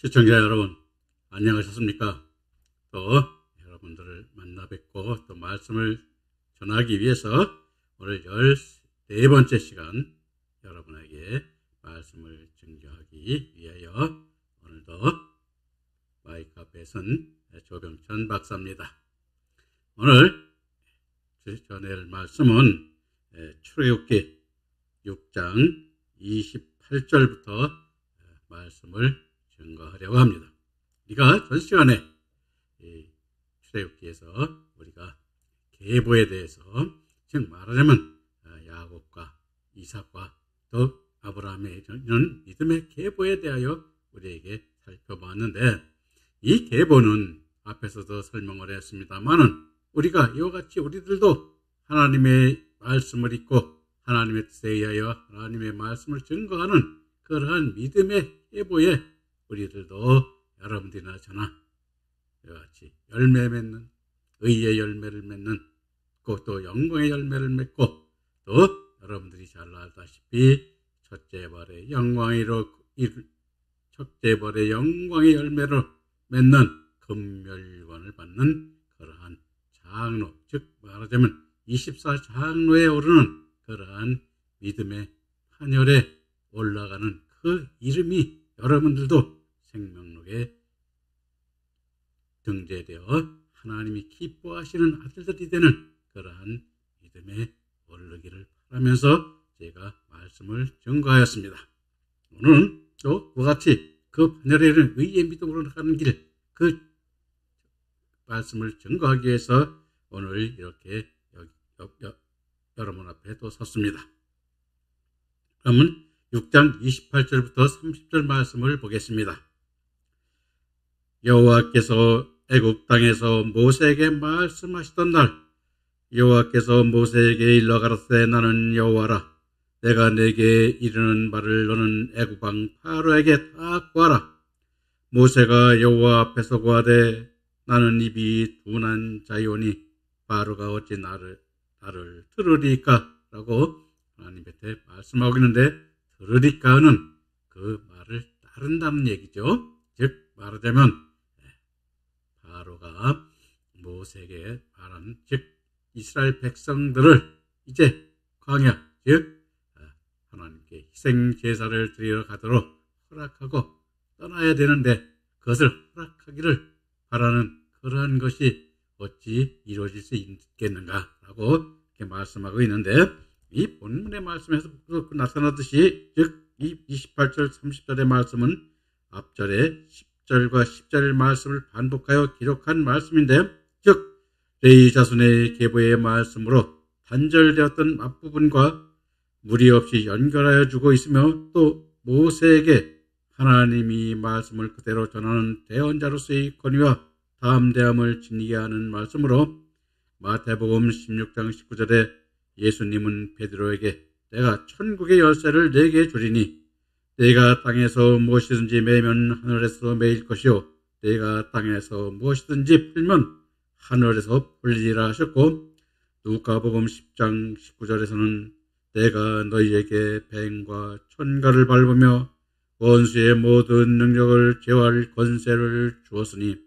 시청자 여러분, 안녕하셨습니까? 또 여러분들을 만나 뵙고 또 말씀을 전하기 위해서 오늘 14번째 시간 여러분에게 말씀을 증거하기 위하여 오늘도 마이크 앞에 선 조병천 박사입니다. 오늘 전할 말씀은 출애굽기 6장 28절부터 말씀을 증거하려고 합니다. 우리가 전 시간에 출애굽기에서 우리가 계보에 대해서 즉 말하자면 야곱과 이삭과 또 아브라함의 이런 믿음의 계보에 대하여 우리에게 살펴봤는데, 이 계보는 앞에서도 설명을 했습니다만은 우리가 이와 같이 우리들도 하나님의 말씀을 읽고 하나님의 뜻에 의하여 하나님의 말씀을 증거하는 그러한 믿음의 계보에 우리들도 여러분들이나 저나 이와 같이 열매 맺는, 의의 열매를 맺는, 또 영광의 열매를 맺고, 또 여러분들이 잘 알다시피 첫째 벌의 영광의 열매를 맺는 금멸관을 받는 그러한 장로, 즉 말하자면 24장로에 오르는 그러한 믿음의 판열에 올라가는 그 이름이 여러분들도 생명록에 등재되어 하나님이 기뻐하시는 아들들이 되는 그러한 믿음에 오르기를 바라면서 제가 말씀을 증거하였습니다. 오늘은 또 그와 같이 그 판열에 이르는 의의 믿음으로 가는 길, 그 말씀을 증거하기 위해서 오늘 이렇게 여러분 앞에 또 섰습니다. 그러면 6장 28절부터 30절 말씀을 보겠습니다. 여호와께서 애굽 땅에서 모세에게 말씀하시던 날, 여호와께서 모세에게 일러 가라사대, 나는 여호와라. 내가 내게 이르는 말을 너는 애굽 왕 파로에게 다 구하라. 모세가 여호와 앞에서 구하되, 나는 입이 둔한 자이오니 파로가 어찌 나를 들으리까? 라고 하나님 곁에 말씀하고 있는데, 들으리까는 그 말을 따른다는 얘기죠. 즉 말하자면 바로가 모세에게 말한, 즉 이스라엘 백성들을 이제 광야, 즉 하나님께 희생 제사를 드리러 가도록 허락하고 떠나야 되는데, 그것을 허락하기를 바라는 그러한 것이 어찌 이루어질 수 있겠는가라고 이렇게 말씀하고 있는데, 이 본문의 말씀에서 나타나듯이, 즉 이 28절 30절의 말씀은 앞절에 10절과 10절 말씀을 반복하여 기록한 말씀인데, 즉 레위 자손의 계보의 말씀으로 단절되었던 앞부분과 무리 없이 연결하여 주고 있으며, 또 모세에게 하나님이 말씀을 그대로 전하는 대언자로서의 권위와 담대함을 지니게 하는 말씀으로, 마태복음 16장 19절에 예수님은 베드로에게 내가 천국의 열쇠를 내게 주리니 내가 땅에서 무엇이든지 매면 하늘에서 매일 것이요 내가 땅에서 무엇이든지 풀면 하늘에서 풀리리라 하셨고, 누가복음 10장 19절에서는 내가 너희에게 뱀과 천가를 밟으며 원수의 모든 능력을 제어할 권세를 주었으니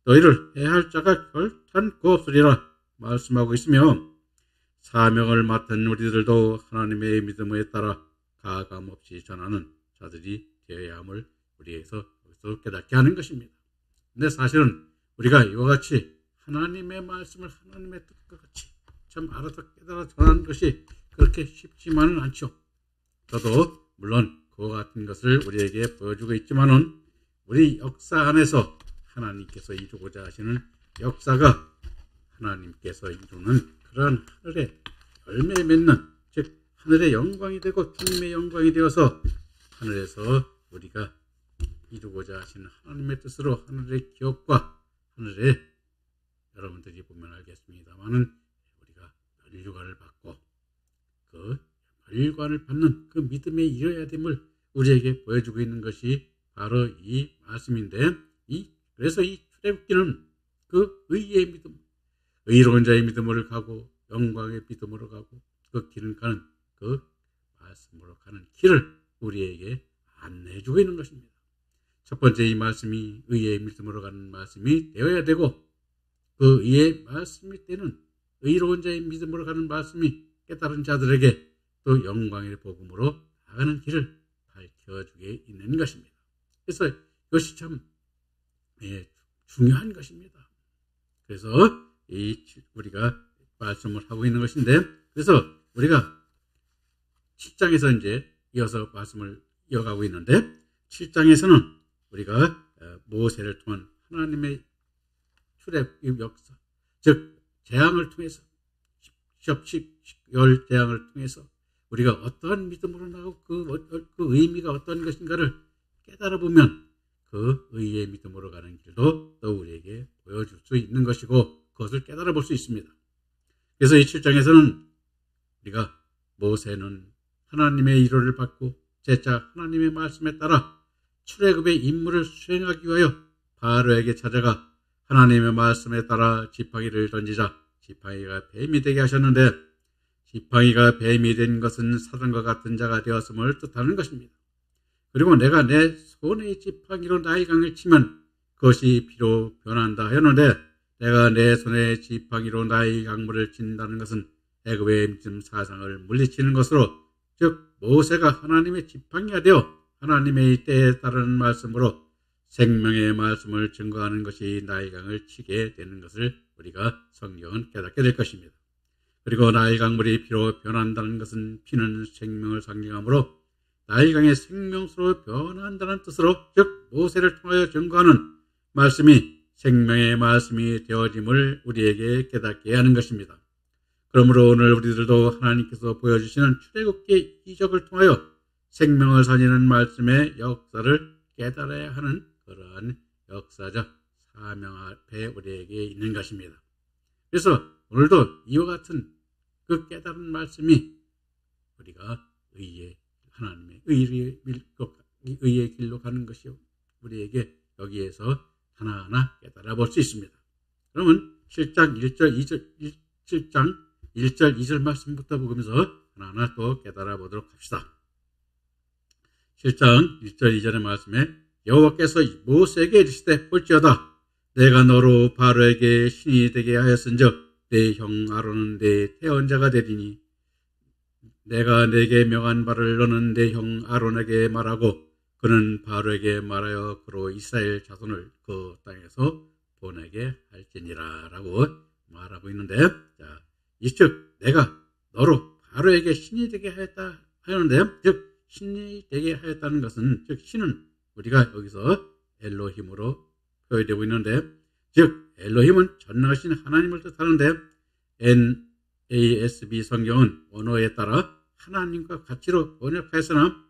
너희를 해할 자가 결탄코 없으리라 말씀하고 있으며, 사명을 맡은 우리들도 하나님의 믿음에 따라 가감없이 전하는 자들이 되어야 함을 우리에게서 깨닫게 하는 것입니다. 근데 사실은 우리가 이와 같이 하나님의 말씀을 하나님의 뜻과 같이 참 알아서 깨달아 전하는 것이 그렇게 쉽지만은 않죠. 저도 물론 그와 같은 것을 우리에게 보여주고 있지만은, 우리 역사 안에서 하나님께서 이루고자 하시는 역사가 하나님께서 이루는 그러한 하늘의 열매 맺는, 즉 하늘의 영광이 되고 주님의 영광이 되어서 하늘에서 우리가 이루고자 하시는 하나님의 뜻으로 하늘의 기업과 하늘의, 여러분들이 보면 알겠습니다만은 우리가 멸류관을 받고 그 멸류관을 받는 그 믿음에 이뤄야 됨을 우리에게 보여주고 있는 것이 바로 이 말씀인데, 그래서 이 출애굽기는 그 의의 믿음, 의로운 자의 믿음으로 가고 영광의 믿음으로 가고 그 길을 가는, 그 말씀으로 가는 길을 우리에게 안내해 주고 있는 것입니다. 첫 번째 이 말씀이 의의 믿음으로 가는 말씀이 되어야 되고, 그 의의 말씀이 되는 의로운 자의 믿음으로 가는 말씀이 깨달은 자들에게 또 영광의 복음으로 나가는 길을 밝혀주게 있는 것입니다. 그래서 이것이 참 중요한 것입니다. 그래서 우리가 말씀을 하고 있는 것인데, 그래서 우리가 7장에서 이제 이어서 말씀을 이어가고 있는데, 7장에서는 우리가 모세를 통한 하나님의 출애굽 역사, 즉 재앙을 통해서, 열 재앙을 통해서 우리가 어떠한 믿음으로 나가고 그 의미가 어떤 것인가를 깨달아 보면 그 의의 믿음으로 가는 길도 또 우리에게 보여줄 수 있는 것이고, 그것을 깨달아 볼 수 있습니다. 그래서 이 7장에서는 우리가 모세는 하나님의 위로를 받고 재차 하나님의 말씀에 따라 출애굽의 임무를 수행하기 위하여 바로에게 찾아가 하나님의 말씀에 따라 지팡이를 던지자 지팡이가 뱀이 되게 하셨는데, 지팡이가 뱀이 된 것은 사단과 같은 자가 되었음을 뜻하는 것입니다. 그리고 내가 내 손의 지팡이로 나의 강을 치면 그것이 피로 변한다 하였는데, 내가 내 손의 지팡이로 나의 강물을 친다는 것은 애굽의 믿음 사상을 물리치는 것으로, 즉 모세가 하나님의 지팡이가 되어 하나님의 때에 따르는 말씀으로 생명의 말씀을 증거하는 것이 나의 강을 치게 되는 것을 우리가 성경은 깨닫게 될 것입니다. 그리고 나의 강물이 피로 변한다는 것은 피는 생명을 상징하므로 나의 강의 생명수로 변한다는 뜻으로, 즉 모세를 통하여 증거하는 말씀이 생명의 말씀이 되어짐을 우리에게 깨닫게 하는 것입니다. 그러므로 오늘 우리들도 하나님께서 보여주시는 출애굽기의 이적을 통하여 생명을 살리는 말씀의 역사를 깨달아야 하는 그러한 역사적 사명 앞에 우리에게 있는 것입니다. 그래서 오늘도 이와 같은 그 깨달은 말씀이 우리가 하나님의 의의 길로 가는 것이요, 우리에게 여기에서 하나하나 깨달아 볼 수 있습니다. 그러면 7장 1절 2절 말씀부터 보면서 하나하나 또 깨달아 보도록 합시다. 7장 1절 2절의 말씀에 여호와께서 모세에게 이르시되 볼지어다 내가 너로 바로에게 신이 되게 하였은즉 내 형 아론은 내 태언자가 되리니 내가 내게 명한 바를 너는 내 형 아론에게 말하고 그는 바로에게 말하여 그로 이스라엘 자손을 그 땅에서 보내게 할지니라 라고 말하고 있는데, 자, 이즉 내가 너로 바로에게 신이 되게 하였다 하는데, 즉 신이 되게 하였다는 것은, 즉 신은 우리가 여기서 엘로힘으로 표현되고 있는데, 즉 엘로힘은 전능하신 하나님을 뜻하는데, NASB 성경은 원어에 따라 하나님과 같이로 번역하였으나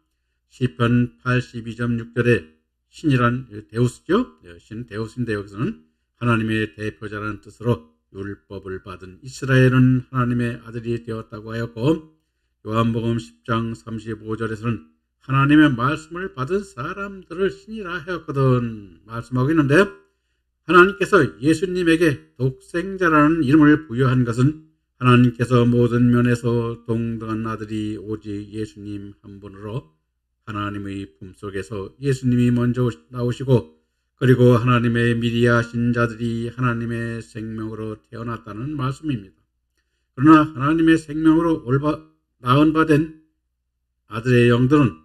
시편 82.6절에 신이란 데우스죠. 신 데우스인데 여기서는 하나님의 대표자라는 뜻으로 율법을 받은 이스라엘은 하나님의 아들이 되었다고 하였고, 요한복음 10장 35절에서는 하나님의 말씀을 받은 사람들을 신이라 하였거든 말씀하고 있는데, 하나님께서 예수님에게 독생자라는 이름을 부여한 것은 하나님께서 모든 면에서 동등한 아들이 오직 예수님 한 분으로 하나님의 품속에서 예수님이 먼저 나오시고, 그리고 하나님의 미리 하신 자들이 하나님의 생명으로 태어났다는 말씀입니다. 그러나 하나님의 생명으로 낳은 바 된 아들의 영들은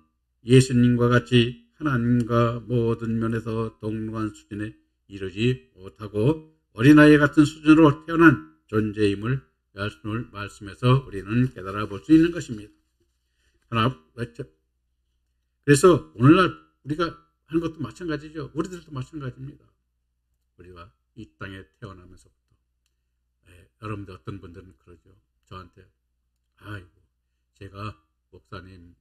예수님과 같이 하나님과 모든 면에서 동등한 수준에 이르지 못하고 어린아이 같은 수준으로 태어난 존재임을 말씀에서 우리는 깨달아 볼 수 있는 것입니다. 그래서 오늘날 우리가 하는 것도 마찬가지죠. 우리들도 마찬가지입니다. 우리가 이 땅에 태어나면서부터 여러분들 어떤 분들은 그러죠. 저한테 아이고 제가 목사님,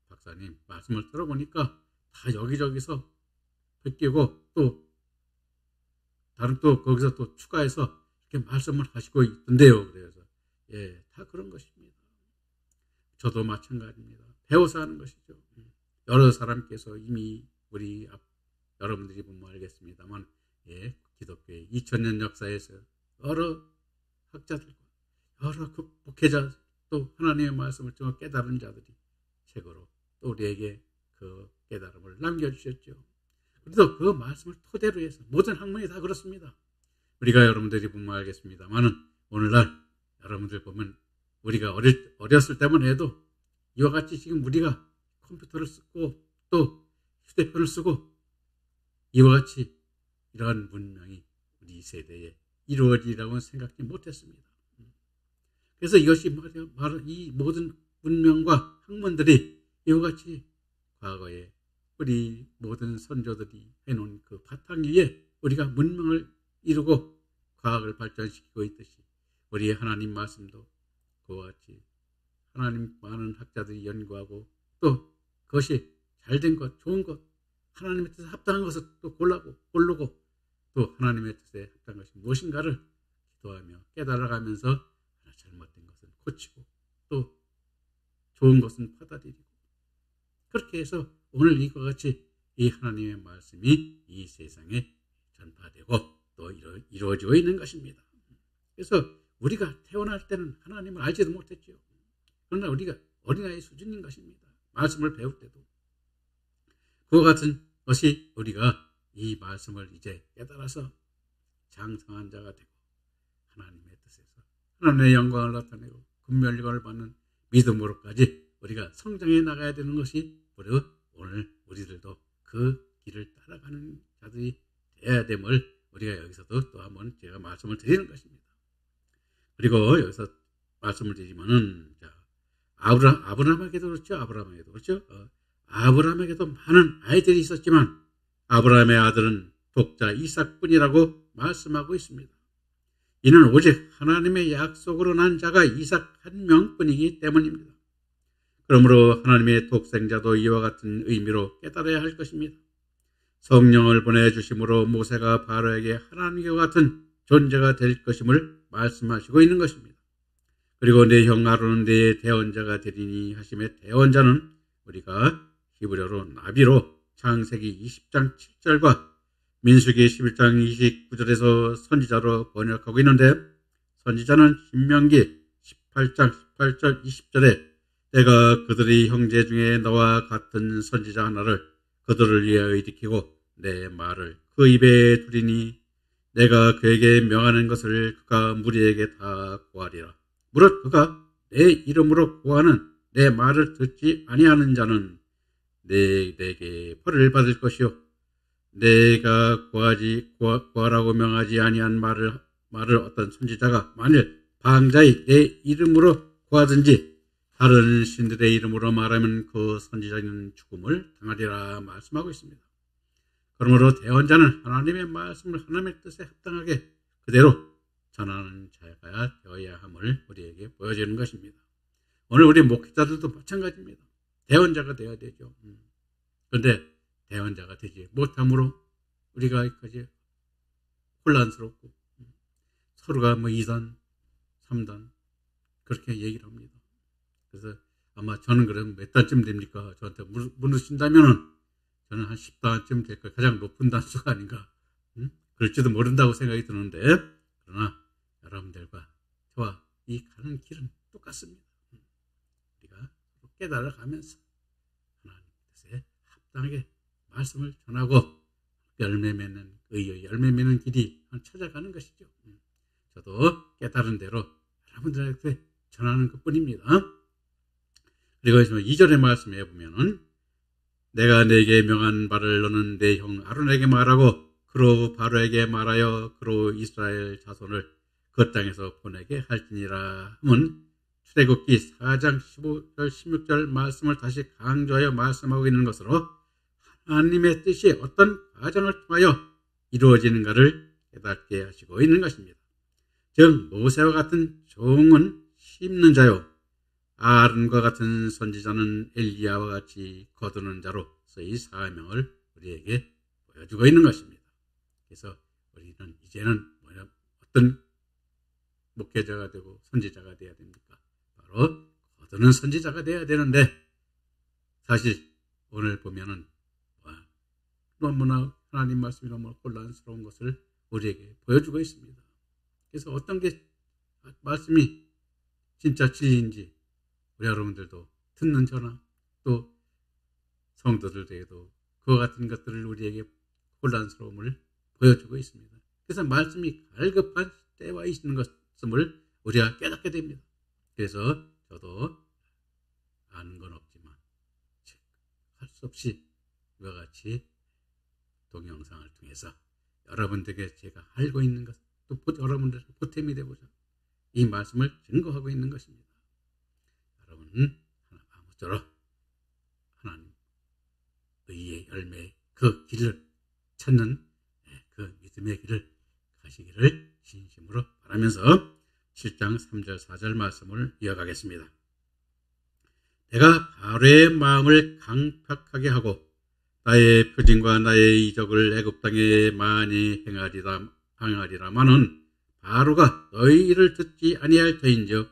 박사님 말씀을 들어보니까 다 여기저기서 베끼고 또 다른 또 거기서 또 추가해서 이렇게 말씀을 하시고 있던데요. 그래서 다 그런 것입니다. 저도 마찬가지입니다. 배워서 하는 것이죠. 여러 사람께서 이미 여러분들이 보면 알겠습니다만, 기독교의 2000년 역사에서 여러 학자들과 여러 목회자 또 하나님의 말씀을 정말 깨달은 자들이 책으로 또 우리에게 그 깨달음을 남겨주셨죠. 우리도 그 말씀을 토대로 해서 모든 학문이 다 그렇습니다. 우리가 여러분들이 보면 알겠습니다만은 오늘날 여러분들 보면 우리가 어렸을 때만 해도 이와 같이 지금 우리가 컴퓨터를 쓰고 또 휴대폰을 쓰고 이와 같이 이러한 문명이 우리 세대에 이루어지리라고는 생각지 못했습니다. 그래서 이것이 바로 이 모든 문명과 학문들이 이와 같이 과거에 우리 모든 선조들이 해놓은 그 바탕 위에 우리가 문명을 이루고 과학을 발전시키고 있듯이 우리 하나님 말씀도 그와 같이 하나님 많은 학자들이 연구하고 또 그것이 잘된 것, 좋은 것, 하나님의 뜻에 합당한 것을 또 고르고 또 하나님의 뜻에 합당한 것이 무엇인가를 기도하며 깨달아가면서 잘못된 것은 고치고 또 좋은 것은 받아들이고 그렇게 해서 오늘 이와 같이 이 하나님의 말씀이 이 세상에 전파되고 또 이루어지고 있는 것입니다. 그래서 우리가 태어날 때는 하나님을 알지도 못했죠. 그러나 우리가 어린아이 수준인 것입니다. 말씀을 배울 때도. 그와 같은 것이 우리가 이 말씀을 이제 깨달아서 장성한 자가 되고 하나님의 뜻에서 하나님의 영광을 나타내고 군멸력을 받는 믿음으로까지 우리가 성장해 나가야 되는 것이 바로 오늘 우리들도 그 길을 따라가는 자들이 되어야 됨을 우리가 여기서도 또 한번 제가 말씀을 드리는 것입니다. 그리고 여기서 말씀을 드리면은 아브라함에게도 그렇죠. 아브라함에게도 많은 아이들이 있었지만 아브라함의 아들은 독자 이삭뿐이라고 말씀하고 있습니다. 이는 오직 하나님의 약속으로 난 자가 이삭 한 명뿐이기 때문입니다. 그러므로 하나님의 독생자도 이와 같은 의미로 깨달아야 할 것입니다. 성령을 보내주심으로 모세가 바로에게 하나님과 같은 존재가 될 것임을 말씀하시고 있는 것입니다. 그리고 내 형 아론은 내 대언자가 되리니 하심의 대언자는 우리가 히브리어로 나비로 창세기 20장 7절과 민수기 11장 29절에서 선지자로 번역하고 있는데 선지자는 신명기 18장 18절 20절에 내가 그들의 형제 중에 너와 같은 선지자 하나를 그들을 위하여 일으키고 내 말을 그 입에 두리니 내가 그에게 명하는 것을 그가 무리에게 다 고하리라. 무릇 그가 내 이름으로 고하는 내 말을 듣지 아니하는 자는 내게 벌을 받을 것이요 내가 고하라고 명하지 아니한 말을 어떤 선지자가 만일 방자히 내 이름으로 고하든지 다른 신들의 이름으로 말하면 그 선지자는 죽음을 당하리라 말씀하고 있습니다. 그러므로 대언자는 하나님의 말씀을 하나님의 뜻에 합당하게 그대로 전하는 자가 되어야 함을 우리에게 보여주는 것입니다. 오늘 우리 목회자들도 마찬가지입니다. 대언자가 되어야 되죠. 그런데 대언자가 되지 못함으로 우리가 여기까지 혼란스럽고 서로가 2단, 3단 그렇게 얘기를 합니다. 그래서 아마 저는 그럼 몇 단쯤 됩니까? 저한테 물으신다면은 저는 한 10단쯤 될 거예요. 가장 높은 단수가 아닌가. 그럴지도 모른다고 생각이 드는데 그러나 여러분들과 저와 이 가는 길은 똑같습니다. 우리가 깨달아가면서 하나님 뜻에 합당하게 말씀을 전하고 열매 맺는 의의 열매 맺는 길이 찾아가는 것이죠. 저도 깨달은 대로 여러분들한테 전하는 것뿐입니다. 그리고 2절의 말씀에 보면은 내가 내게 명한 바를 너는 내 형 아론에게 말하고 그로 바로에게 말하여 그로 이스라엘 자손을 그 땅에서 보내게 할지니라 하면 출애굽기 4장 15절 16절 말씀을 다시 강조하여 말씀하고 있는 것으로 하나님의 뜻이 어떤 과정을 통하여 이루어지는가를 깨닫게 하시고 있는 것입니다. 즉 모세와 같은 종은 심는 자요 아론과 같은 선지자는 엘리야와 같이 거두는 자로서의 사명을 우리에게 보여주고 있는 것입니다. 그래서 우리는 이제는 어떤 목회자가 되고 선지자가 되어야 됩니까? 바로 거두는 선지자가 되어야 되는데 사실 오늘 보면은 너무나 하나님 말씀이 너무 혼란스러운 것을 우리에게 보여주고 있습니다. 그래서 어떤 게 말씀이 진짜 진리인지 우리 여러분들도 듣는 저나 또 성도들에게도 그와 같은 것들을 우리에게 혼란스러움을 보여주고 있습니다. 그래서 말씀이 갈급한 때와 있는 것을 우리가 깨닫게 됩니다. 그래서 저도 아는 건 없지만 할 수 없이 이와 같이 동영상을 통해서 여러분들에게 제가 알고 있는 것, 또 여러분들에게 보탬이 되고자 이 말씀을 증거하고 있는 것입니다. 여러분 아무쪼록 하나님 의의 열매 그 길을 찾는 그 믿음의 길을 가시기를 진심으로 바라면서 7장 3절 4절 말씀을 이어가겠습니다. 내가 바로의 마음을 강팍하게 하고 나의 표징과 나의 이적을 애굽 땅에 많이 행하리라마는 바로가 너희 일을 듣지 아니할 터인즉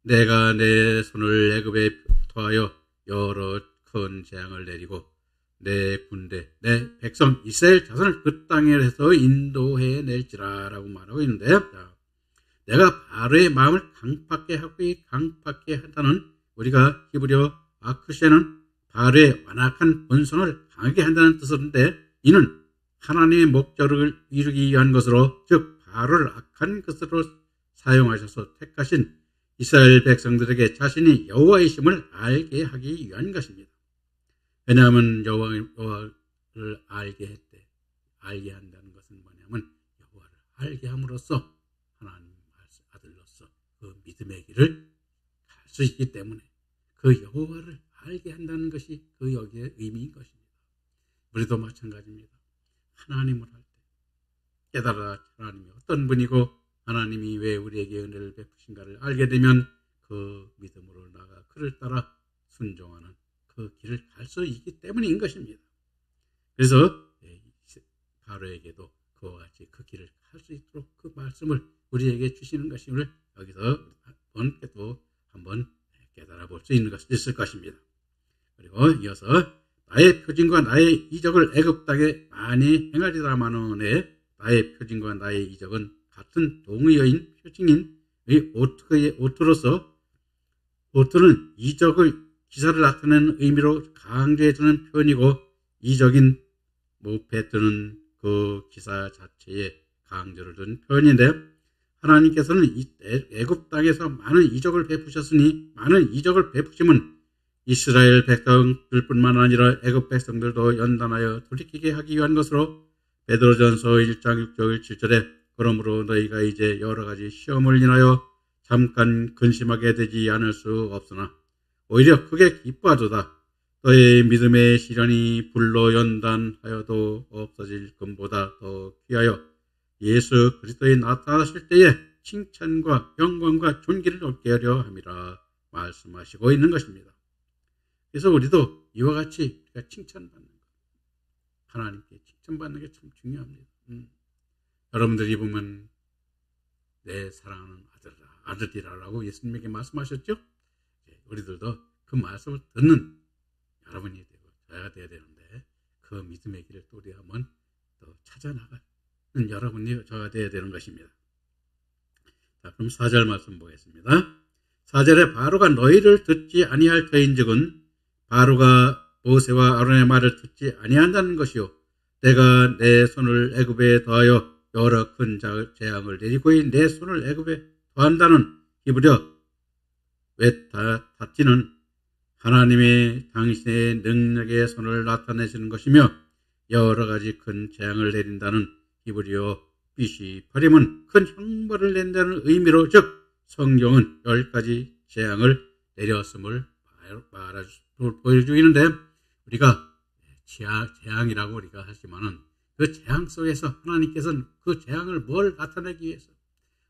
내가 내 손을 애굽에 토하여 여러 큰 재앙을 내리고 내 군대 내 백성 이스라엘 자손을 그 땅에서 인도해 낼지라라고 말하고 있는데, 내가 바로의 마음을 강팍하게 한다는, 우리가 히브리어 아크시아는 바로의 완악한 본성을 강하게 한다는 뜻인데, 이는 하나님의 목적을 이루기 위한 것으로, 즉 바로를 악한 것으로 사용하셔서 택하신 이스라엘 백성들에게 자신이 여호와이심을 알게 하기 위한 것입니다. 왜냐하면 여호와를 알게 한다는 것은 뭐냐면 여호와를 알게 함으로써 하나님 아들로서 그 믿음의 길을 갈 수 있기 때문에 그 여호와를 알게 한다는 것이 그 여기의 의미인 것입니다. 우리도 마찬가지입니다. 하나님을 할 때 깨달아 하나님이 어떤 분이고 하나님이 왜 우리에게 은혜를 베푸신가를 알게 되면 그 믿음으로 나가 그를 따라 순종하는 그 길을 갈 수 있기 때문인 것입니다. 그래서 바로에게도 그와 같이 그 길을 갈 수 있도록 그 말씀을 우리에게 주시는 것임을 여기서 또 한번 깨달아 볼 수 있을 것입니다. 그리고 이어서 나의 표징과 나의 이적을 애굽 땅에 많이 행하리라마는 나의 표징과 나의 이적은 같은 동의어인 표징인 오트로서, 오트는 이적을 기사를 나타내는 의미로 강조해주는 표현이고, 이적인 모페트는 그 기사 자체에 강조를 둔 표현인데, 하나님께서는 애굽 땅에서 많은 이적을 베푸셨으니 많은 이적을 베푸심은 이스라엘 백성들뿐만 아니라 애굽 백성들도 연단하여 돌이키게 하기 위한 것으로, 베드로전서 1장 6절 7절에 그러므로 너희가 이제 여러 가지 시험을 인하여 잠깐 근심하게 되지 않을 수 없으나 오히려 크게 기뻐하도다. 너의 믿음의 시련이 불로 연단하여도 없어질 금보다 더 귀하여 예수 그리스도에 나타나실 때에 칭찬과 영광과 존귀를 얻게 하려 함이라 말씀하시고 있는 것입니다. 그래서 우리도 이와 같이 우리가 칭찬받는 것, 하나님께 칭찬받는 게 참 중요합니다. 여러분들이 보면 내 사랑하는 아들이라고 예수님에게 말씀하셨죠? 우리들도 그 말씀을 듣는 여러분이 되고 저희가 되어야 되는데, 그 믿음의 길을 또 우리 한번 또 찾아나가는 여러분이 저희가 되어야 되는 것입니다. 자, 그럼 4절 말씀 보겠습니다. 4절에 바로가 너희를 듣지 아니할 터인즉은 바로가 모세와 아론의 말을 듣지 아니한다는 것이요, 내가 내 손을 애굽에 더하여 여러 큰 재앙을 내리고 내 손을 애굽에 더한다는 히브리어 웨타티는 하나님의 당신의 능력의 손을 나타내시는 것이며, 여러 가지 큰 재앙을 내린다는 히브리어 비시파림은 큰 형벌을 낸다는 의미로, 즉 성경은 10가지 재앙을 내렸음을 보여주고 있는데, 우리가 재앙이라고 우리가 하지만은 그 재앙 속에서 하나님께서는 그 재앙을 뭘 나타내기 위해서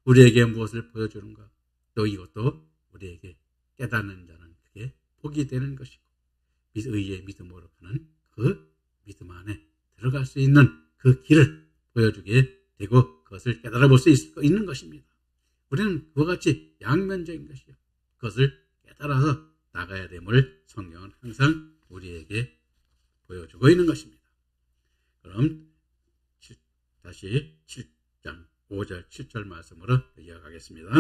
우리에게 무엇을 보여주는가, 또 이것도 우리에게 깨닫는 자는 그게 복이 되는 것이고, 의의 믿음으로 가는 그 믿음 안에 들어갈 수 있는 그 길을 보여주게 되고 그것을 깨달아 볼 수 있는 것입니다. 우리는 그와 같이 양면적인 것이요, 그것을 깨달아서 나가야 됨을 성경은 항상 우리에게 보여주고 있는 것입니다. 그럼 다시 7장 5절 7절 말씀으로 이어가겠습니다.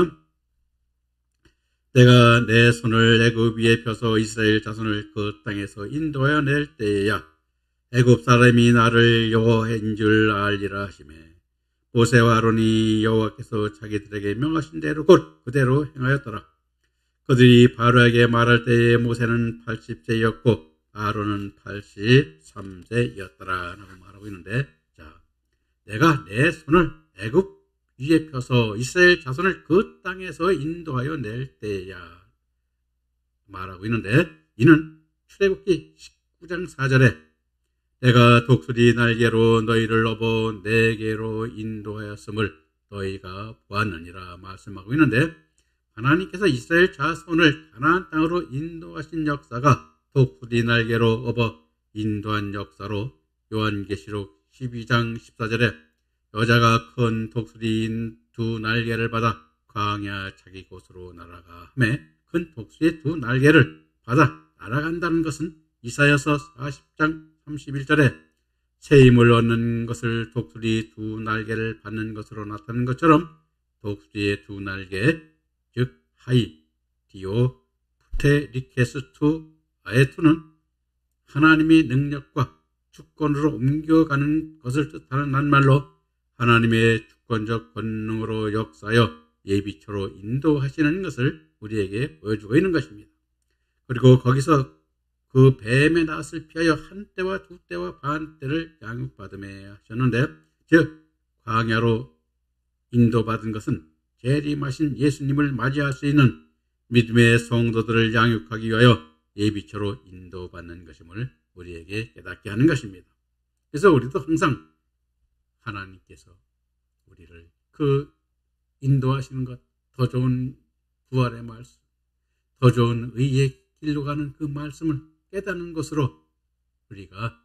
내가 내 손을 애굽 위에 펴서 이스라엘 자손을 그 땅에서 인도하여 낼 때야 애굽 사람이 나를 여호와인 줄 알리라 하시매 모세와 아론이 여호와께서 자기들에게 명하신 대로 곧 그대로 행하였더라. 그들이 바로에게 말할 때에 모세는 80세였고 아론은 83세였더라 라고 말하고 있는데, 자, 내가 내 손을 애굽 위에 펴서 이스라엘 자손을 그 땅에서 인도하여 낼 때야 말하고 있는데, 이는 출애굽기 19장 4절에 내가 독수리 날개로 너희를 업어 내게로 인도하였음을 너희가 보았느니라 말씀하고 있는데, 하나님께서 이스라엘 자손을 가나안 땅으로 인도하신 역사가 독수리 날개로 업어 인도한 역사로 요한계시록 12장 14절에 여자가 큰 독수리 두 날개를 받아 광야 자기 곳으로 날아가 하며 큰 독수리의 두 날개를 받아 날아간다는 것은 이사야서 40장 31절에 새 힘을 얻는 것을 독수리 두 날개를 받는 것으로 나타낸 것처럼 독수리의 두 날개, 즉 하이, 디오, 프테리케스투, 아에투는 하나님의 능력과 주권으로 옮겨가는 것을 뜻하는 낱말로 하나님의 주권적 권능으로 역사하여 예비처로 인도하시는 것을 우리에게 보여주고 있는 것입니다. 그리고 거기서 그 뱀의 낯을 피하여 한 때와 두 때와 반 때를 양육받음에 하셨는데, 즉 광야로 인도받은 것은 재림하신 예수님을 맞이할 수 있는 믿음의 성도들을 양육하기 위하여 예비처로 인도받는 것임을 우리에게 깨닫게 하는 것입니다. 그래서 우리도 항상 하나님께서 우리를 그 인도하시는 것, 더 좋은 부활의 말씀, 더 좋은 의의 길로 가는 그 말씀을 깨닫는 것으로 우리가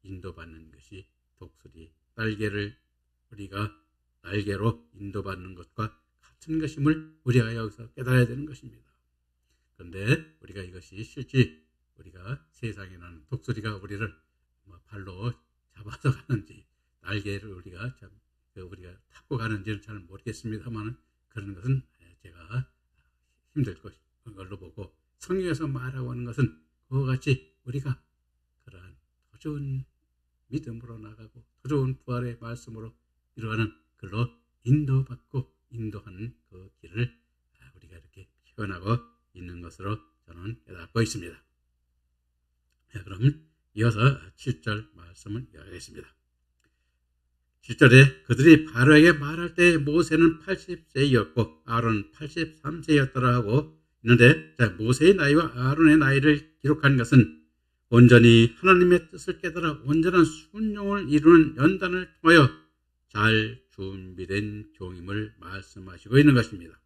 인도받는 것이 독수리 날개를 우리가 날개로 인도받는 것과 같은 것임을 우리가 여기서 깨달아야 되는 것입니다. 그런데 우리가 이것이 실제 우리가 세상에 나는 독수리가 우리를 발로 잡아서 가는지 날개를 우리가 타고 가는지는 잘 모르겠습니다만, 그런 것은 제가 힘들 걸로 보고, 성경에서 말하고 하는 것은 그와 같이 우리가 그러한 더 좋은 믿음으로 나가고 더 좋은 부활의 말씀으로 이루어가는 글로 인도받고 인도하는 그 길을 우리가 이렇게 표현하고 있는 것으로 저는 깨닫고 있습니다. 그럼 이어서 7절 말씀을 이어가겠습니다. 7절에 그들이 바로에게 말할 때 모세는 80세였고 아론은 83세였더라 하고 있는데, 모세의 나이와 아론의 나이를 기록한 것은 온전히 하나님의 뜻을 깨달아 온전한 순종을 이루는 연단을 통하여 잘 준비된 종임을 말씀하시고 있는 것입니다.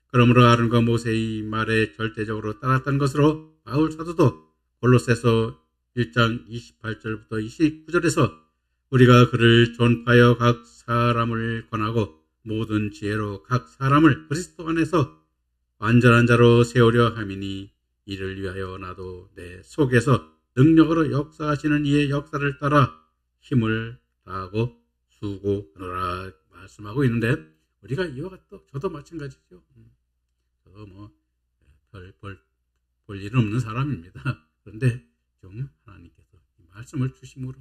그러므로 아론과 모세의 말에 절대적으로 따랐던 것으로 바울 사도도 골로새서 1장 28절부터 29절에서 우리가 그를 존파하여 각 사람을 권하고 모든 지혜로 각 사람을 그리스도 안에서 완전한 자로 세우려 함이니 이를 위하여 나도 내 속에서 능력으로 역사하시는 이의 역사를 따라 힘을 다하고 수고하노라 말씀하고 있는데, 우리가 이와 같도 저도 마찬가지죠. 저도 볼 일은 없는 사람입니다. 그런데 좀 하나님께서 이 말씀을 주심으로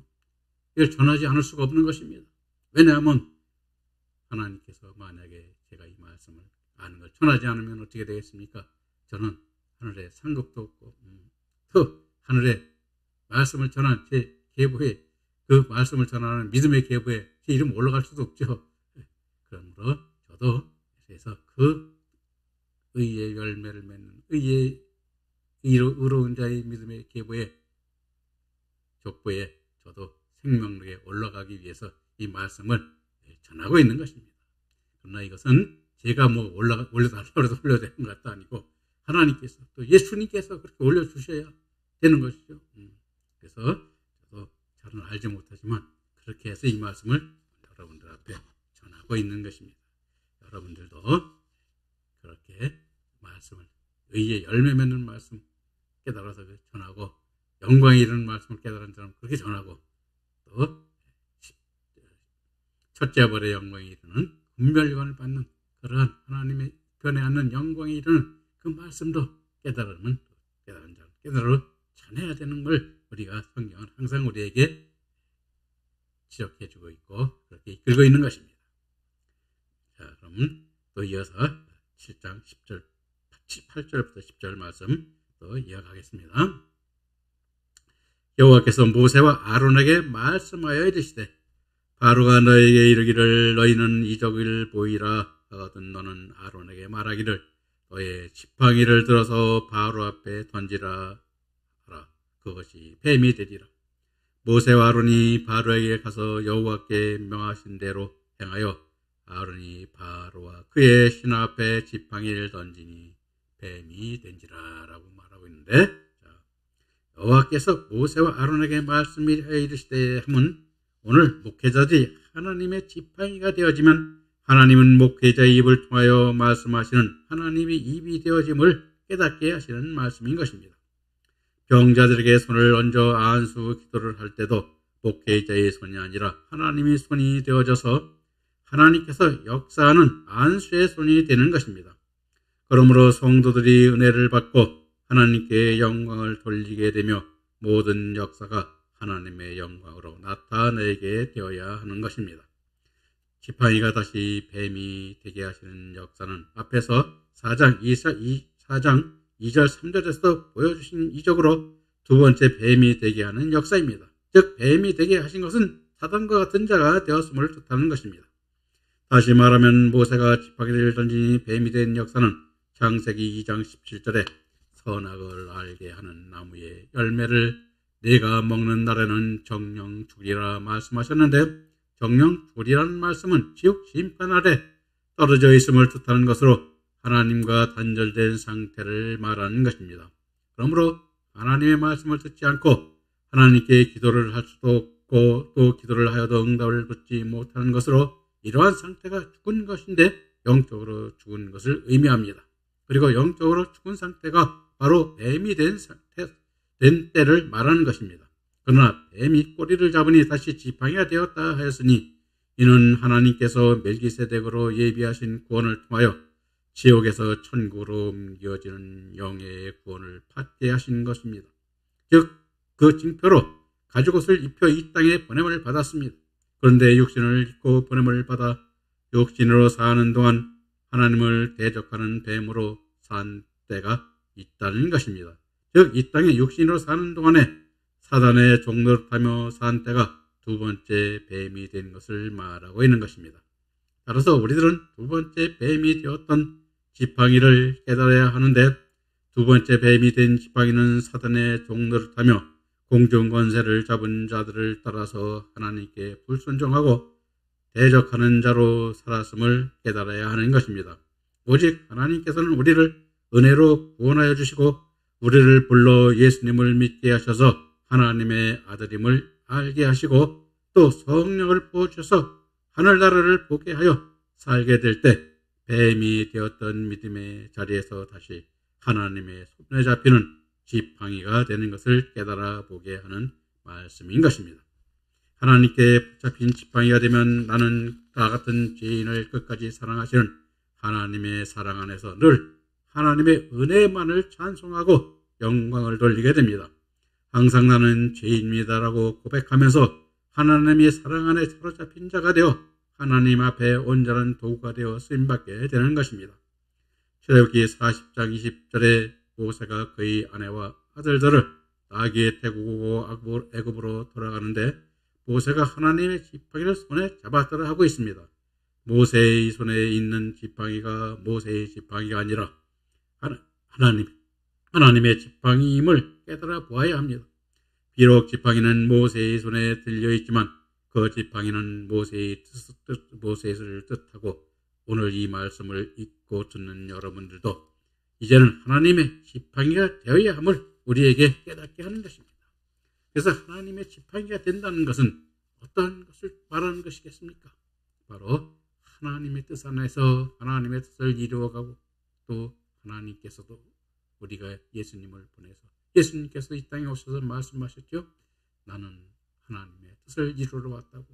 이걸 전하지 않을 수가 없는 것입니다. 왜냐하면 하나님께서 만약에 제가 이 말씀을 아는 걸 전하지 않으면 어떻게 되겠습니까? 저는 하늘에 상급도 없고 또 하늘에 말씀을 전한 제 계보에, 그 말씀을 전하는 믿음의 계보에 제 이름 올라갈 수도 없죠. 그러므로 저도 그래서 그 의의 열매를 맺는 의로운 자의 믿음의 계보에, 족보에 저도 생명력에 올라가기 위해서 이 말씀을 전하고 있는 것입니다. 그러나 이것은 제가 올려달라고 해서 올려야 되는 것도 아니고 하나님께서 또 예수님께서 그렇게 올려주셔야 되는 것이죠. 그래서 저도 잘은 알지 못하지만 그렇게 해서 이 말씀을 여러분들 앞에 전하고 있는 것입니다. 여러분들도 그렇게 말씀을, 의의 열매 맺는 말씀 깨달아서 전하고 영광이 이르는 말씀을 깨달은 사람 그렇게 전하고, 또 첫째 벌의 영광이 이르는 분별관을 받는 그러한 하나님의 편에 앉는 영광이 이르는 그 말씀도 깨달은 자로 깨달아 전해야 되는 걸 우리가 성경은 항상 우리에게 지적해주고 있고 그렇게 이끌고 있는 것입니다. 자, 그럼 또 이어서 7장 10절, 8절부터 10절 말씀 또 이어가겠습니다. 여호와께서 모세와 아론에게 말씀하여 이르시되 바로가 너에게 이르기를 너희는 이적을 보이라 하거든 너는 아론에게 말하기를 너의 지팡이를 들어서 바로 앞에 던지라 하라. 그것이 뱀이 되리라. 모세와 아론이 바로에게 가서 여호와께 명하신 대로 행하여 아론이 바로와 그의 신하 앞에 지팡이를 던지니 뱀이 된지라 라고 말하고 있는데, 여호와께서 모세와 아론에게 말씀하여 이르시되 하면 오늘 목회자들이 하나님의 지팡이가 되어지면 하나님은 목회자의 입을 통하여 말씀하시는 하나님의 입이 되어짐을 깨닫게 하시는 말씀인 것입니다. 병자들에게 손을 얹어 안수 기도를 할 때도 목회자의 손이 아니라 하나님의 손이 되어져서 하나님께서 역사하는 안수의 손이 되는 것입니다. 그러므로 성도들이 은혜를 받고 하나님께 영광을 돌리게 되며 모든 역사가 하나님의 영광으로 나타내게 되어야 하는 것입니다. 지팡이가 다시 뱀이 되게 하시는 역사는 앞에서 4장 2절 3절에서 보여주신 이적으로 두 번째 뱀이 되게 하는 역사입니다. 즉 뱀이 되게 하신 것은 사단과 같은 자가 되었음을 뜻하는 것입니다. 다시 말하면 모세가 지팡이를 던지니 뱀이 된 역사는 창세기 2장 17절에 선악을 알게 하는 나무의 열매를 네가 먹는 날에는 정령 죽으리라 말씀하셨는데, 정령 죽으리라는 말씀은 지옥 심판 아래 떨어져 있음을 뜻하는 것으로 하나님과 단절된 상태를 말하는 것입니다. 그러므로 하나님의 말씀을 듣지 않고 하나님께 기도를 할 수도 없고 또 기도를 하여도 응답을 받지 못하는 것으로 이러한 상태가 죽은 것인데 영적으로 죽은 것을 의미합니다. 그리고 영적으로 죽은 상태가 바로 뱀이 된 때를 말하는 것입니다. 그러나 뱀이 꼬리를 잡으니 다시 지팡이가 되었다 하였으니 이는 하나님께서 멜기세덱으로 예비하신 구원을 통하여 지옥에서 천국으로 옮겨지는 영예의 구원을 받게 하신 것입니다. 즉 그 징표로 가죽옷을 입혀 이 땅에 보냄을 받았습니다. 그런데 육신을 입고 보냄을 받아 육신으로 사는 동안 하나님을 대적하는 뱀으로 산 때가 있다는 것입니다. 즉 이 땅에 육신으로 사는 동안에 사단의 종노릇하며 산 때가 두 번째 뱀이 된 것을 말하고 있는 것입니다. 따라서 우리들은 두 번째 뱀이 되었던 지팡이를 깨달아야 하는데, 두 번째 뱀이 된 지팡이는 사단의 종노릇하며 공중 권세를 잡은 자들을 따라서 하나님께 불순종하고 대적하는 자로 살았음을 깨달아야 하는 것입니다. 오직 하나님께서는 우리를 은혜로 구원하여 주시고 우리를 불러 예수님을 믿게 하셔서 하나님의 아들임을 알게 하시고 또 성령을 부어주셔서 하늘나라를 보게 하여 살게 될 때 뱀이 되었던 믿음의 자리에서 다시 하나님의 손에 잡히는 지팡이가 되는 것을 깨달아 보게 하는 말씀인 것입니다. 하나님께 붙잡힌 지팡이가 되면 나는 나 같은 죄인을 끝까지 사랑하시는 하나님의 사랑 안에서 늘 하나님의 은혜만을 찬송하고 영광을 돌리게 됩니다. 항상 나는 죄인입니다라고 고백하면서 하나님의 사랑 안에 사로잡힌 자가 되어 하나님 앞에 온전한 도구가 되어 쓰임받게 되는 것입니다. 출애굽기 40장 20절에 모세가 그의 아내와 아들들을 나귀에 태우고 애굽으로 돌아가는데 모세가 하나님의 지팡이를 손에 잡았더라 하고 있습니다. 모세의 손에 있는 지팡이가 모세의 지팡이가 아니라 하나님의 지팡이임을 깨달아 보아야 합니다. 비록 지팡이는 모세의 손에 들려있지만 그 지팡이는 모세의 뜻을 뜻하고 오늘 이 말씀을 읽고 듣는 여러분들도 이제는 하나님의 지팡이가 되어야 함을 우리에게 깨닫게 하는 것입니다. 그래서 하나님의 지팡이가 된다는 것은 어떤 것을 말하는 것이겠습니까? 바로 하나님의 뜻 안에서 하나님의 뜻을 이루어가고 또 하나님께서도 우리가 예수님을 보내서 예수님께서 이 땅에 오셔서 말씀하셨죠. 나는 하나님의 뜻을 이루러 왔다고.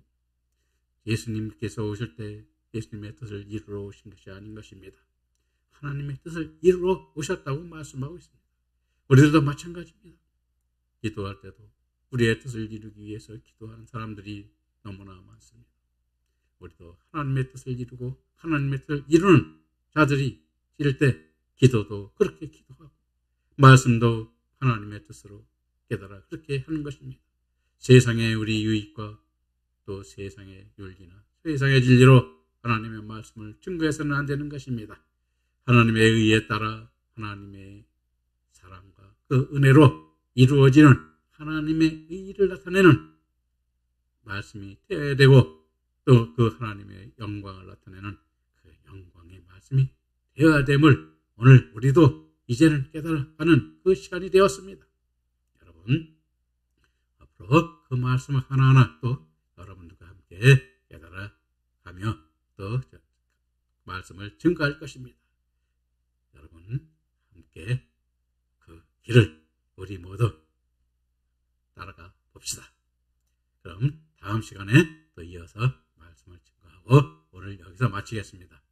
예수님께서 오실 때 예수님의 뜻을 이루러 오신 것이 아닌 것입니다. 하나님의 뜻을 이루러 오셨다고 말씀하고 있습니다. 우리들도 마찬가지입니다. 기도할 때도 우리의 뜻을 이루기 위해서 기도하는 사람들이 너무나 많습니다. 우리도 하나님의 뜻을 이루고 하나님의 뜻을 이루는 자들이 될 때 기도도 그렇게 기도하고 말씀도 하나님의 뜻으로 깨달아 그렇게 하는 것입니다. 세상의 우리 유익과 또 세상의 윤리나 세상의 진리로 하나님의 말씀을 증거해서는 안 되는 것입니다. 하나님의 의에 따라 하나님의 사랑과 그 은혜로 이루어지는 하나님의 의를 나타내는 말씀이 되어야 되고 또 그 하나님의 영광을 나타내는 그 영광의 말씀이 되어야 됨을 오늘 우리도 이제는 깨달아가는 그 시간이 되었습니다. 여러분, 앞으로 그 말씀 하나하나 또 여러분들과 함께 깨달아가며 또 말씀을 증거할 것입니다. 여러분, 함께 그 길을 우리 모두 따라가 봅시다. 그럼 다음 시간에 또 이어서 말씀을 증거하고 오늘 여기서 마치겠습니다.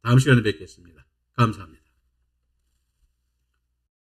다음 시간에 뵙겠습니다. 감사합니다.